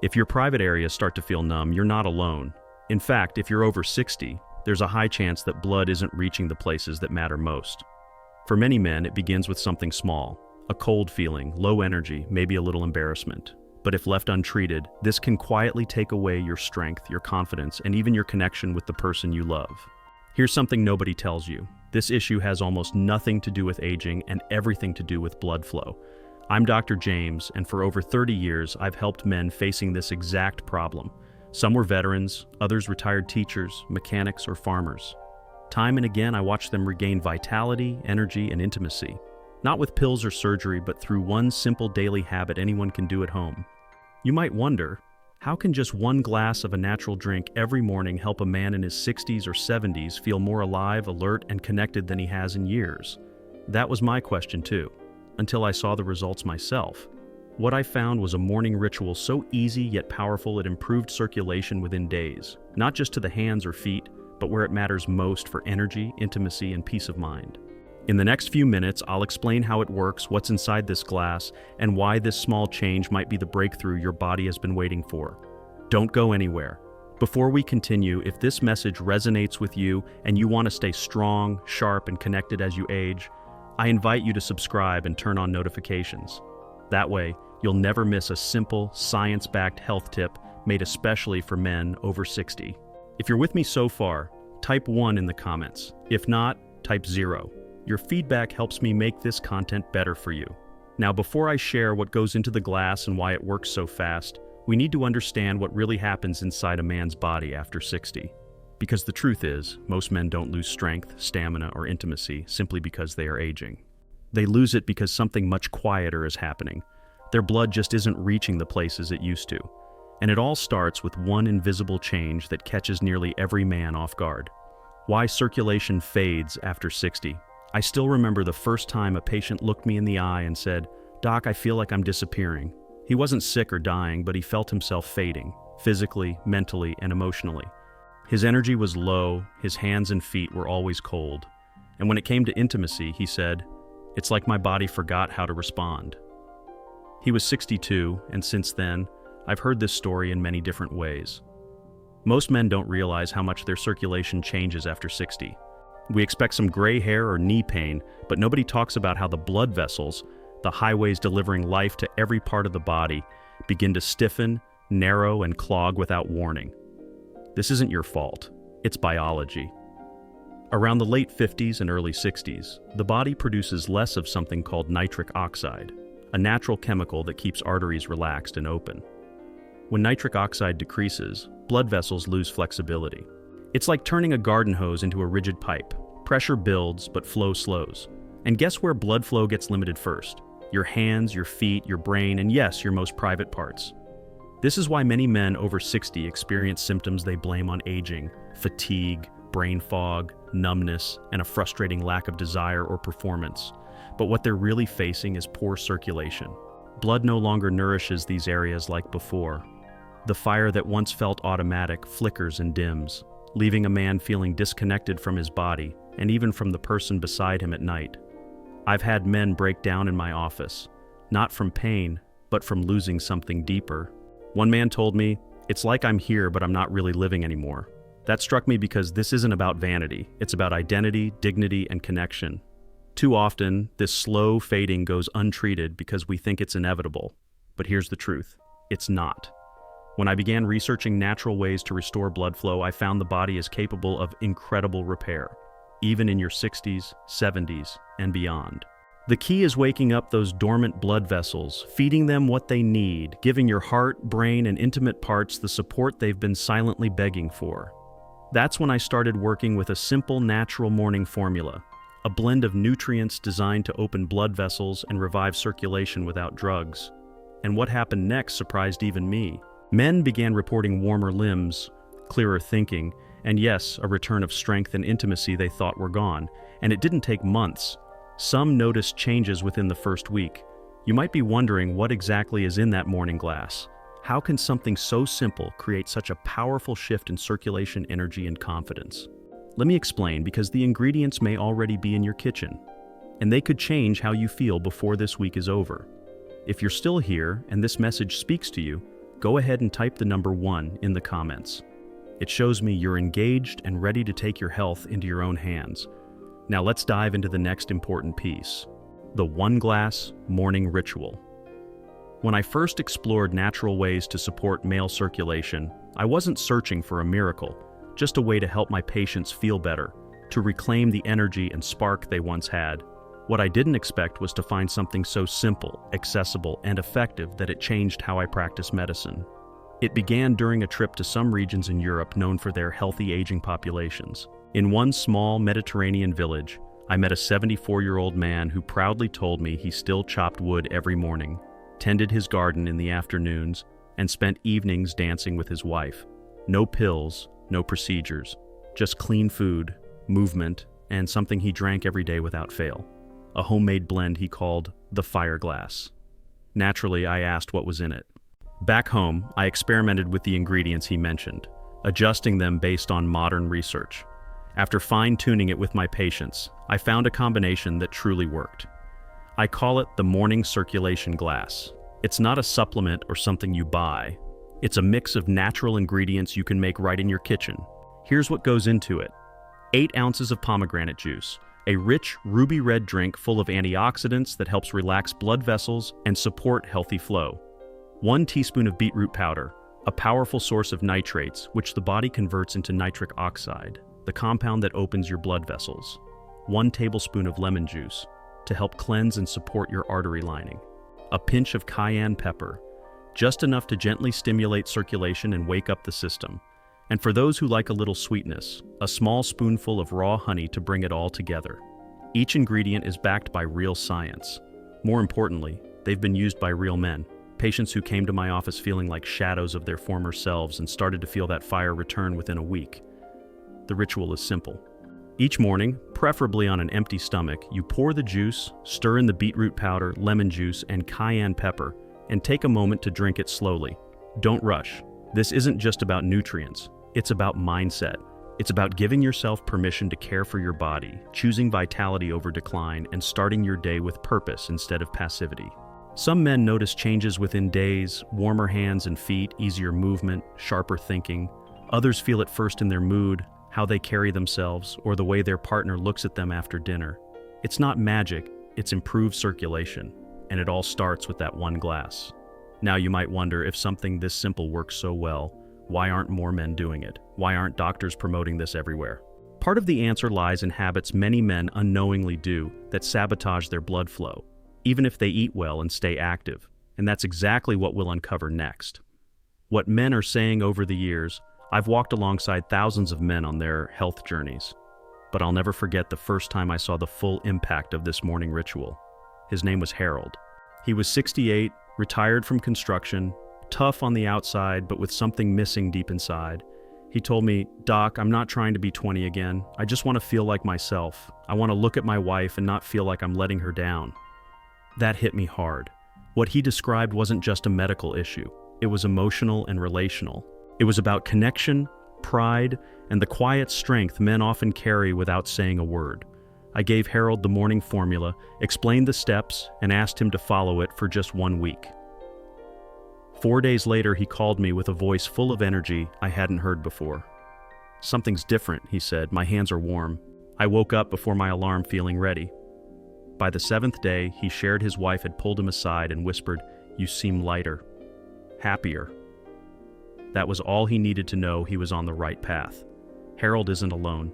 If your private areas start to feel numb, you're not alone. In fact, if you're over 60, there's a high chance that blood isn't reaching the places that matter most. For many men, it begins with something small, a cold feeling, low energy, maybe a little embarrassment. But if left untreated, this can quietly take away your strength, your confidence, and even your connection with the person you love. Here's something nobody tells you. This issue has almost nothing to do with aging and everything to do with blood flow. I'm Dr. James, and for over 30 years, I've helped men facing this exact problem. Some were veterans, others retired teachers, mechanics, or farmers. Time and again, I watched them regain vitality, energy, and intimacy. Not with pills or surgery, but through one simple daily habit anyone can do at home. You might wonder, how can just one glass of a natural drink every morning help a man in his 60s or 70s feel more alive, alert, and connected than he has in years? That was my question too, until I saw the results myself. What I found was a morning ritual so easy yet powerful it improved circulation within days, not just to the hands or feet, but where it matters most for energy, intimacy, and peace of mind. In the next few minutes, I'll explain how it works, what's inside this glass, and why this small change might be the breakthrough your body has been waiting for. Don't go anywhere. Before we continue, if this message resonates with you and you want to stay strong, sharp, and connected as you age, I invite you to subscribe and turn on notifications. That way, you'll never miss a simple, science-backed health tip made especially for men over 60. If you're with me so far, type 1 in the comments. If not, type 0. Your feedback helps me make this content better for you. Now, before I share what goes into the glass and why it works so fast, we need to understand what really happens inside a man's body after 60. Because the truth is, most men don't lose strength, stamina, or intimacy simply because they are aging. They lose it because something much quieter is happening. Their blood just isn't reaching the places it used to. And it all starts with one invisible change that catches nearly every man off guard. Why circulation fades after 60. I still remember the first time a patient looked me in the eye and said, "Doc, I feel like I'm disappearing." He wasn't sick or dying, but he felt himself fading, physically, mentally, and emotionally. His energy was low, his hands and feet were always cold. And when it came to intimacy, he said, "It's like my body forgot how to respond." He was 62, and since then, I've heard this story in many different ways. Most men don't realize how much their circulation changes after 60. We expect some gray hair or knee pain, but nobody talks about how the blood vessels, the highways delivering life to every part of the body, begin to stiffen, narrow, and clog without warning. This isn't your fault. It's biology. Around the late 50s and early 60s, the body produces less of something called nitric oxide, a natural chemical that keeps arteries relaxed and open. When nitric oxide decreases, blood vessels lose flexibility. It's like turning a garden hose into a rigid pipe. Pressure builds, but flow slows. And guess where blood flow gets limited first? Your hands, your feet, your brain, and yes, your most private parts. This is why many men over 60 experience symptoms they blame on aging: fatigue, brain fog, numbness, and a frustrating lack of desire or performance. But what they're really facing is poor circulation. Blood no longer nourishes these areas like before. The fire that once felt automatic flickers and dims, leaving a man feeling disconnected from his body and even from the person beside him at night. I've had men break down in my office, not from pain, but from losing something deeper. One man told me, "It's like I'm here, but I'm not really living anymore." That struck me because this isn't about vanity. It's about identity, dignity, and connection. Too often, this slow fading goes untreated because we think it's inevitable. But here's the truth: it's not. When I began researching natural ways to restore blood flow, I found the body is capable of incredible repair, even in your 60s, 70s, and beyond. The key is waking up those dormant blood vessels, feeding them what they need, giving your heart, brain, and intimate parts the support they've been silently begging for. That's when I started working with a simple natural morning formula, a blend of nutrients designed to open blood vessels and revive circulation without drugs. And what happened next surprised even me. Men began reporting warmer limbs, clearer thinking, and yes, a return of strength and intimacy they thought were gone. And it didn't take months. Some noticed changes within the first week. You might be wondering what exactly is in that morning glass. How can something so simple create such a powerful shift in circulation, energy, and confidence? Let me explain, because the ingredients may already be in your kitchen, and they could change how you feel before this week is over. If you're still here and this message speaks to you, go ahead and type the number 1 in the comments. It shows me you're engaged and ready to take your health into your own hands. Now let's dive into the next important piece, the 1 glass morning ritual. When I first explored natural ways to support male circulation, I wasn't searching for a miracle, just a way to help my patients feel better, to reclaim the energy and spark they once had. What I didn't expect was to find something so simple, accessible, and effective that it changed how I practice medicine. It began during a trip to some regions in Europe known for their healthy aging populations. In one small Mediterranean village, I met a 74-year-old man who proudly told me he still chopped wood every morning, tended his garden in the afternoons, and spent evenings dancing with his wife. No pills, no procedures, just clean food, movement, and something he drank every day without fail. A homemade blend he called the Fire Glass. Naturally, I asked what was in it. Back home, I experimented with the ingredients he mentioned, adjusting them based on modern research. After fine-tuning it with my patients, I found a combination that truly worked. I call it the morning circulation glass. It's not a supplement or something you buy. It's a mix of natural ingredients you can make right in your kitchen. Here's what goes into it. 8 ounces of pomegranate juice, a rich ruby red drink full of antioxidants that helps relax blood vessels and support healthy flow. 1 teaspoon of beetroot powder, a powerful source of nitrates which the body converts into nitric oxide, the compound that opens your blood vessels. 1 tablespoon of lemon juice to help cleanse and support your artery lining. A pinch of cayenne pepper, just enough to gently stimulate circulation and wake up the system. And for those who like a little sweetness, a small spoonful of raw honey to bring it all together. Each ingredient is backed by real science. More importantly, they've been used by real men. Patients who came to my office feeling like shadows of their former selves and started to feel that fire return within a week. The ritual is simple. Each morning, preferably on an empty stomach, you pour the juice, stir in the beetroot powder, lemon juice, and cayenne pepper, and take a moment to drink it slowly. Don't rush. This isn't just about nutrients. It's about mindset. It's about giving yourself permission to care for your body, choosing vitality over decline, and starting your day with purpose instead of passivity. Some men notice changes within days, warmer hands and feet, easier movement, sharper thinking. Others feel it first in their mood, how they carry themselves, or the way their partner looks at them after dinner. It's not magic, it's improved circulation, and it all starts with that 1 glass. Now you might wonder, if something this simple works so well, why aren't more men doing it? Why aren't doctors promoting this everywhere? Part of the answer lies in habits many men unknowingly do that sabotage their blood flow, even if they eat well and stay active. And that's exactly what we'll uncover next. What men are saying over the years. I've walked alongside thousands of men on their health journeys, but I'll never forget the first time I saw the full impact of this morning ritual. His name was Harold. He was 68, retired from construction, tough on the outside, but with something missing deep inside. He told me, "Doc, I'm not trying to be 20 again. I just want to feel like myself. I want to look at my wife and not feel like I'm letting her down." That hit me hard. What he described wasn't just a medical issue. It was emotional and relational. It was about connection, pride, and the quiet strength men often carry without saying a word. I gave Harold the morning formula, explained the steps, and asked him to follow it for just 1 week. 4 days later, he called me with a voice full of energy I hadn't heard before. "Something's different," he said. "My hands are warm." I woke up before my alarm feeling ready. By the 7th day, he shared his wife had pulled him aside and whispered, "You seem lighter, happier." That was all he needed to know he was on the right path. Harold isn't alone.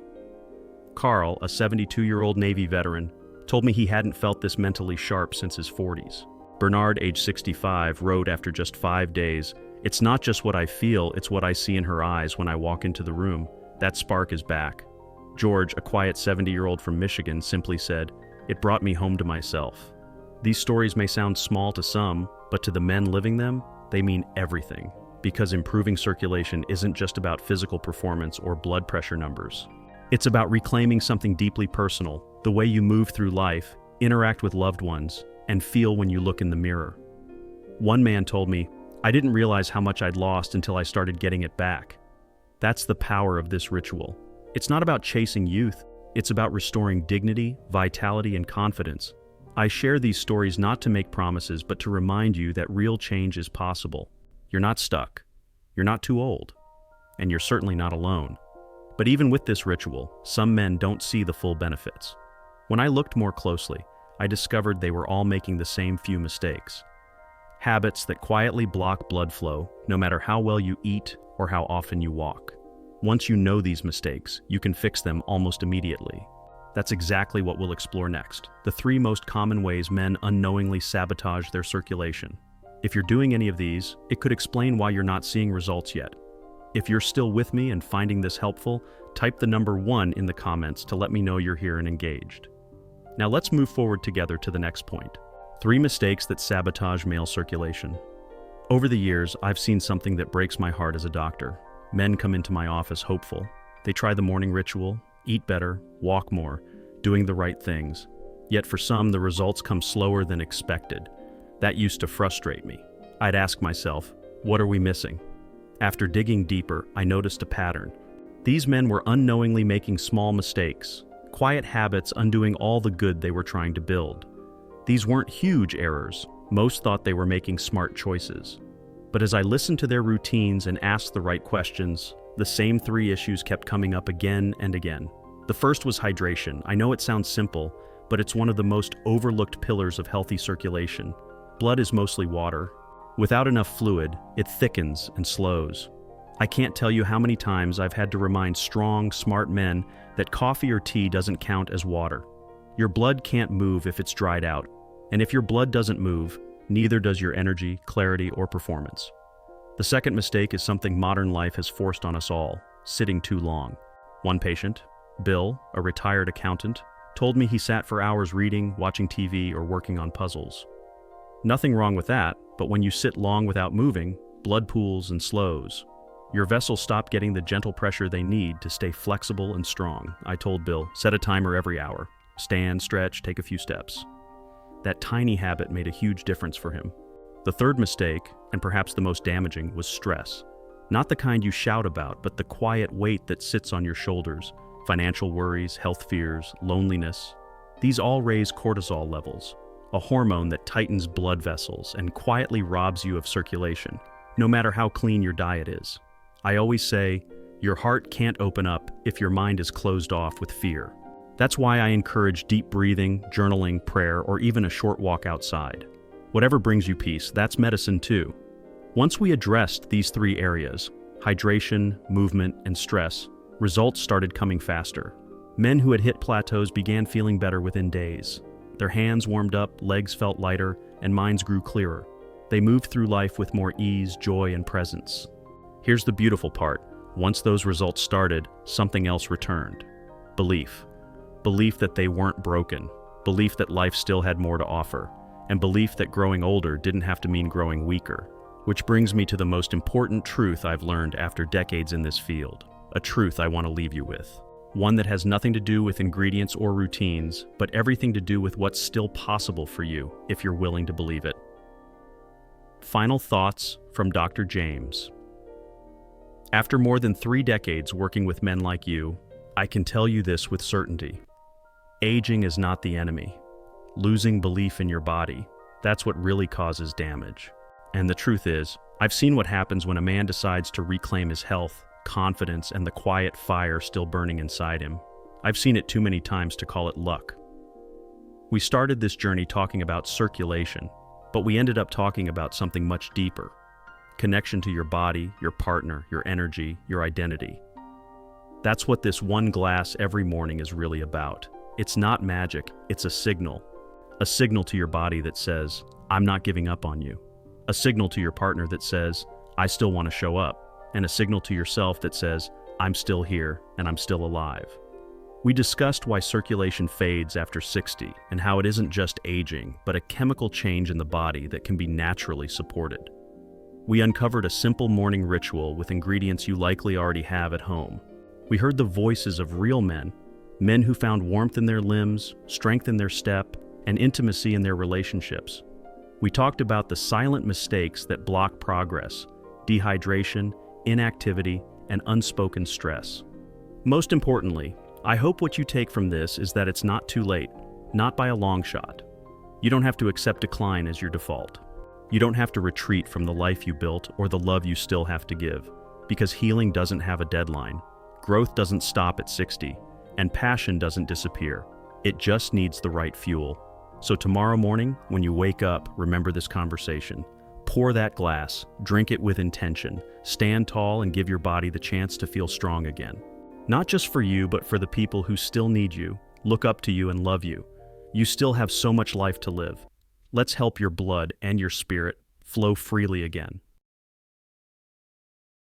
Carl, a 72-year-old Navy veteran, told me he hadn't felt this mentally sharp since his 40s. Bernard, age 65, wrote after just 5 days, "It's not just what I feel, it's what I see in her eyes when I walk into the room. That spark is back." George, a quiet 70-year-old from Michigan, simply said, "It brought me home to myself." These stories may sound small to some, but to the men living them, they mean everything. Because improving circulation isn't just about physical performance or blood pressure numbers. It's about reclaiming something deeply personal, the way you move through life, interact with loved ones, and feel when you look in the mirror. One man told me, "I didn't realize how much I'd lost until I started getting it back." That's the power of this ritual. It's not about chasing youth, it's about restoring dignity, vitality, and confidence. I share these stories not to make promises, but to remind you that real change is possible. You're not stuck. You're not too old. And you're certainly not alone. But even with this ritual, some men don't see the full benefits. When I looked more closely, I discovered they were all making the same few mistakes. Habits that quietly block blood flow, no matter how well you eat or how often you walk. Once you know these mistakes, you can fix them almost immediately. That's exactly what we'll explore next. The 3 most common ways men unknowingly sabotage their circulation. If you're doing any of these, it could explain why you're not seeing results yet. If you're still with me and finding this helpful, type the number 1 in the comments to let me know you're here and engaged. Now let's move forward together to the next point. 3 mistakes that sabotage male circulation. Over the years, I've seen something that breaks my heart as a doctor. Men come into my office hopeful. They try the morning ritual, eat better, walk more, doing the right things. Yet for some, the results come slower than expected. That used to frustrate me. I'd ask myself, what are we missing? After digging deeper, I noticed a pattern. These men were unknowingly making small mistakes, quiet habits undoing all the good they were trying to build. These weren't huge errors. Most thought they were making smart choices. But as I listened to their routines and asked the right questions, the same 3 issues kept coming up again and again. The first was hydration. I know it sounds simple, but it's one of the most overlooked pillars of healthy circulation. Blood is mostly water. Without enough fluid, it thickens and slows. I can't tell you how many times I've had to remind strong, smart men that coffee or tea doesn't count as water. Your blood can't move if it's dried out, and if your blood doesn't move, neither does your energy, clarity, or performance. The second mistake is something modern life has forced on us all: sitting too long. One patient, Bill, a retired accountant, told me he sat for hours reading, watching TV, or working on puzzles. Nothing wrong with that, but when you sit long without moving, blood pools and slows. Your vessels stop getting the gentle pressure they need to stay flexible and strong. I told Bill, set a timer every hour. Stand, stretch, take a few steps. That tiny habit made a huge difference for him. The third mistake, and perhaps the most damaging, was stress. Not the kind you shout about, but the quiet weight that sits on your shoulders. Financial worries, health fears, loneliness. These all raise cortisol levels, a hormone that tightens blood vessels and quietly robs you of circulation, no matter how clean your diet is. I always say, your heart can't open up if your mind is closed off with fear. That's why I encourage deep breathing, journaling, prayer, or even a short walk outside. Whatever brings you peace, that's medicine too. Once we addressed these 3 areas, hydration, movement, and stress, results started coming faster. Men who had hit plateaus began feeling better within days. Their hands warmed up, legs felt lighter, and minds grew clearer. They moved through life with more ease, joy, and presence. Here's the beautiful part. Once those results started, something else returned. Belief. Belief that they weren't broken. Belief that life still had more to offer. And belief that growing older didn't have to mean growing weaker. Which brings me to the most important truth I've learned after decades in this field. A truth I want to leave you with. One that has nothing to do with ingredients or routines, but everything to do with what's still possible for you if you're willing to believe it. Final thoughts from Dr. James. After more than 3 decades working with men like you, I can tell you this with certainty. Aging is not the enemy. Losing belief in your body, that's what really causes damage. And the truth is, I've seen what happens when a man decides to reclaim his health, confidence, and the quiet fire still burning inside him. I've seen it too many times to call it luck. We started this journey talking about circulation, but we ended up talking about something much deeper. Connection to your body, your partner, your energy, your identity. That's what this 1 glass every morning is really about. It's not magic, it's a signal. A signal to your body that says, I'm not giving up on you. A signal to your partner that says, I still want to show up. And a signal to yourself that says, I'm still here and I'm still alive. We discussed why circulation fades after 60 and how it isn't just aging, but a chemical change in the body that can be naturally supported. We uncovered a simple morning ritual with ingredients you likely already have at home. We heard the voices of real men, men who found warmth in their limbs, strength in their step, and intimacy in their relationships. We talked about the silent mistakes that block progress, dehydration, inactivity, and unspoken stress. Most importantly, I hope what you take from this is that it's not too late, not by a long shot. You don't have to accept decline as your default. You don't have to retreat from the life you built or the love you still have to give, because healing doesn't have a deadline. Growth doesn't stop at 60, and passion doesn't disappear. It just needs the right fuel. So tomorrow morning, when you wake up, remember this conversation. Pour that glass, drink it with intention, stand tall and give your body the chance to feel strong again. Not just for you, but for the people who still need you, look up to you and love you. You still have so much life to live. Let's help your blood and your spirit flow freely again.